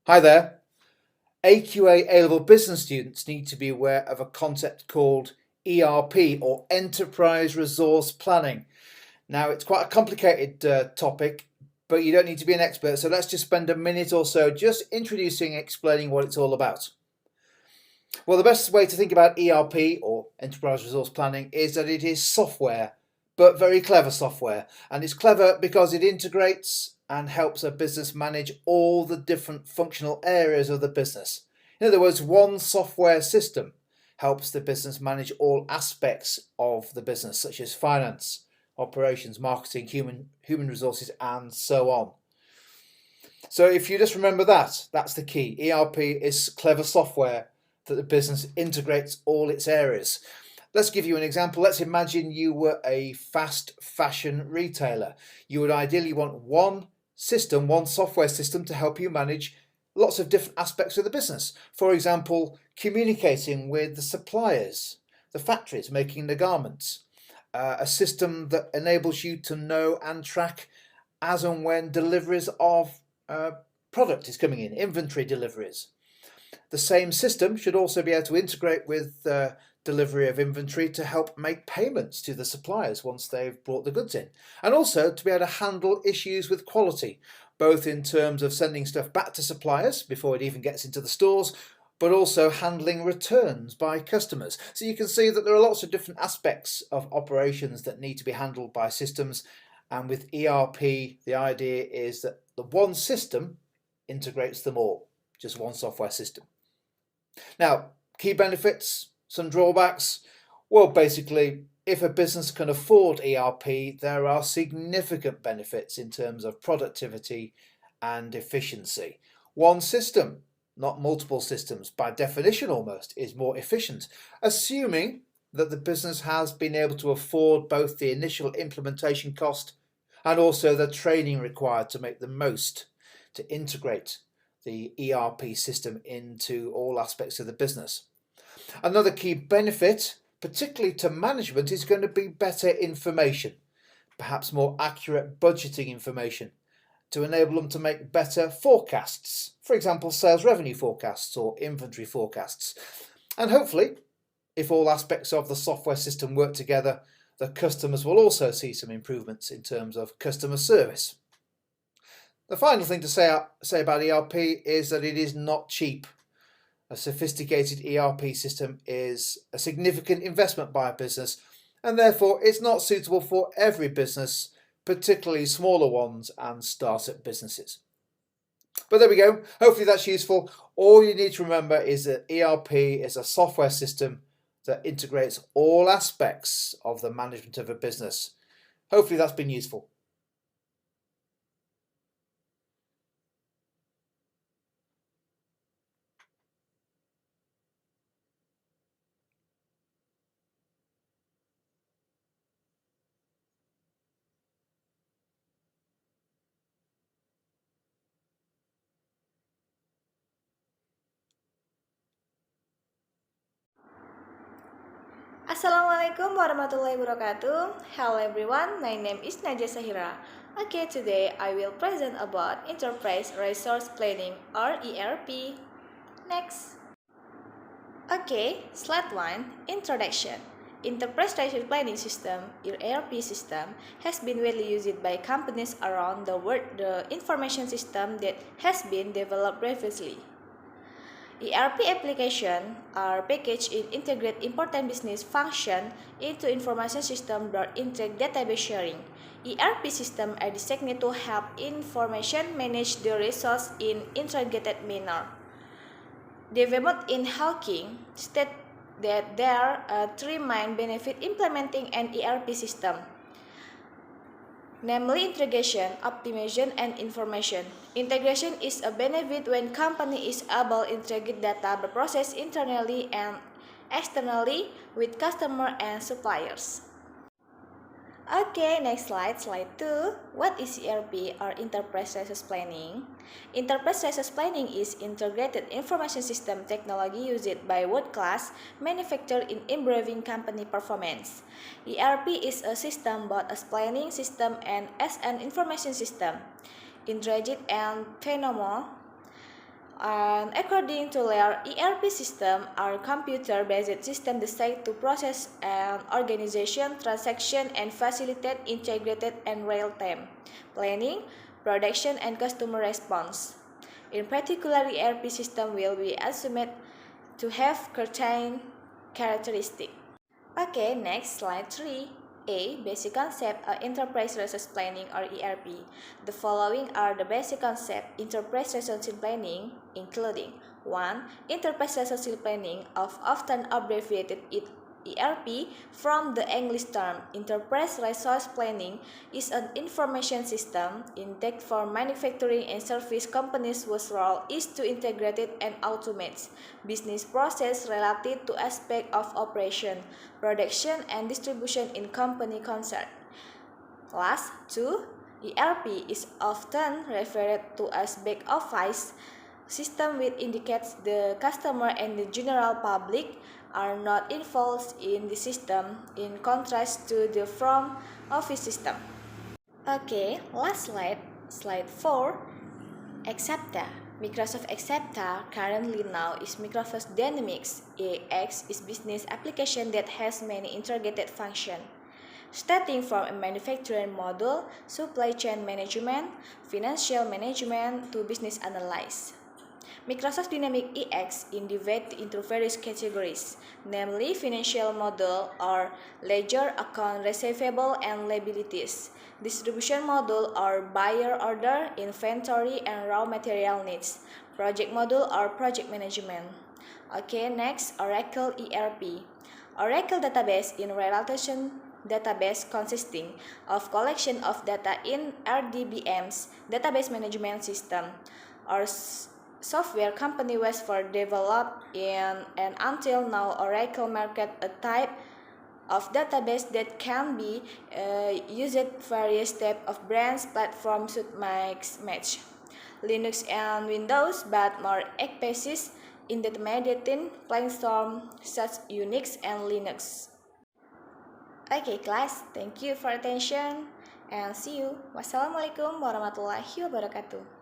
Hi there. AQA A-level business students need to be aware of a concept called ERP, or Enterprise Resource Planning. Now, it's quite a complicated topic, but you don't need to be an expert, so let's just spend a minute or so just introducing and explaining what it's all about. Well, the best way to think about ERP, or Enterprise Resource Planning, is that it is software, but very clever software. And it's clever because it integrates and helps a business manage all the different functional areas of the business. In other words, one software system helps the business manage all aspects of the business, such as finance, operations, marketing, human resources, and so on. So if you just remember that, that's the key. ERP is clever software that the business integrates all its areas. Let's give you an example. Let's imagine you were a fast fashion retailer. You would ideally want one system, one software system to help you manage lots of different aspects of the business. For example, communicating with the suppliers, the factories making the garments, a system that enables you to know and track as and when deliveries of product is coming in, inventory deliveries. The same system should also be able to integrate with delivery of inventory to help make payments to the suppliers once they've brought the goods in, and also to be able to handle issues with quality, both in terms of sending stuff back to suppliers before it even gets into the stores, but also handling returns by customers. So you can see that there are lots of different aspects of operations that need to be handled by systems, and with ERP the idea is that the one system integrates them all, just one software system. Now, key benefits, some drawbacks. Well, basically, if a business can afford ERP, there are significant benefits in terms of productivity and efficiency. One system, not multiple systems, by definition almost, is more efficient, assuming that the business has been able to afford both the initial implementation cost and also the training required to make the most to integrate the ERP system into all aspects of the business. Another key benefit, particularly to management, is going to be better information, perhaps more accurate budgeting information to enable them to make better forecasts, for example, sales revenue forecasts or inventory forecasts. And hopefully, if all aspects of the software system work together, the customers will also see some improvements in terms of customer service. The final thing to say about ERP is that it is not cheap. A sophisticated ERP system is a significant investment by a business, and therefore it's not suitable for every business, particularly smaller ones and startup businesses. But there we go. Hopefully that's useful. All you need to remember is that ERP is a software system that integrates all aspects of the management of a business. Hopefully that's been useful. Assalamualaikum warahmatullahi wabarakatuh. Hello everyone, my name is Naatja Shahira. Okay, today I will present about Enterprise Resource Planning or ERP. Next. Okay, slide 1, Introduction. Enterprise Resource Planning System, or ERP system, has been widely used by companies around the world. The information system that has been developed previously. ERP applications are packaged in integrate important business function into information system that integrate database sharing. ERP systems are designed to help information manage the resource in integrated manner. Development in Hawking state that there are three main benefits implementing an ERP system, namely integration, optimization, and information. Integration is a benefit when company is able to integrate data processed internally and externally with customer and suppliers. Okay, next slide, slide 2. What is ERP or Enterprise Resource Planning? Enterprise Resource Planning is integrated information system technology used by world-class manufacturer in improving company performance. ERP is a system both as planning system and as an information system. Integrated and phenomenal And according to their ERP system, our computer-based system designed to process and organization, transaction, and facilitate integrated and real-time planning, production, and customer response. In particular, ERP system will be assumed to have certain characteristics. Okay, next slide 3. A. Basic concept of enterprise resource planning or ERP. The following are the basic concept enterprise resource planning, including 1. Enterprise resource planning, often abbreviated ERP from the English term enterprise resource planning, is an information system intended for manufacturing and service companies whose role is to integrate and automate business process related to aspects of operation, production, and distribution in company concern. Last, 2. ERP is often referred to as back office system, which indicates the customer and the general public are not involved in the system, in contrast to the front office system. Okay, last slide 4. Accepta. Microsoft Accepta currently now is Microsoft Dynamics AX is business application that has many integrated functions, starting from a manufacturing model, supply chain management, financial management to business analysis. Microsoft Dynamics EX is divided into various categories, namely financial model or ledger, account receivable, and liabilities. Distribution model or buyer order, inventory, and raw material needs. Project model or project management. Okay, next, Oracle ERP. Oracle database in relation database consisting of collection of data in RDBMs, database management system, or software company was for developed in and until now Oracle market a type of database that can be used various type of brands platforms should match Linux and Windows, but more emphasis in the intermediate platform such Unix and Linux. Okay class, thank you for attention and see you. Wassalamualaikum warahmatullahi wabarakatuh.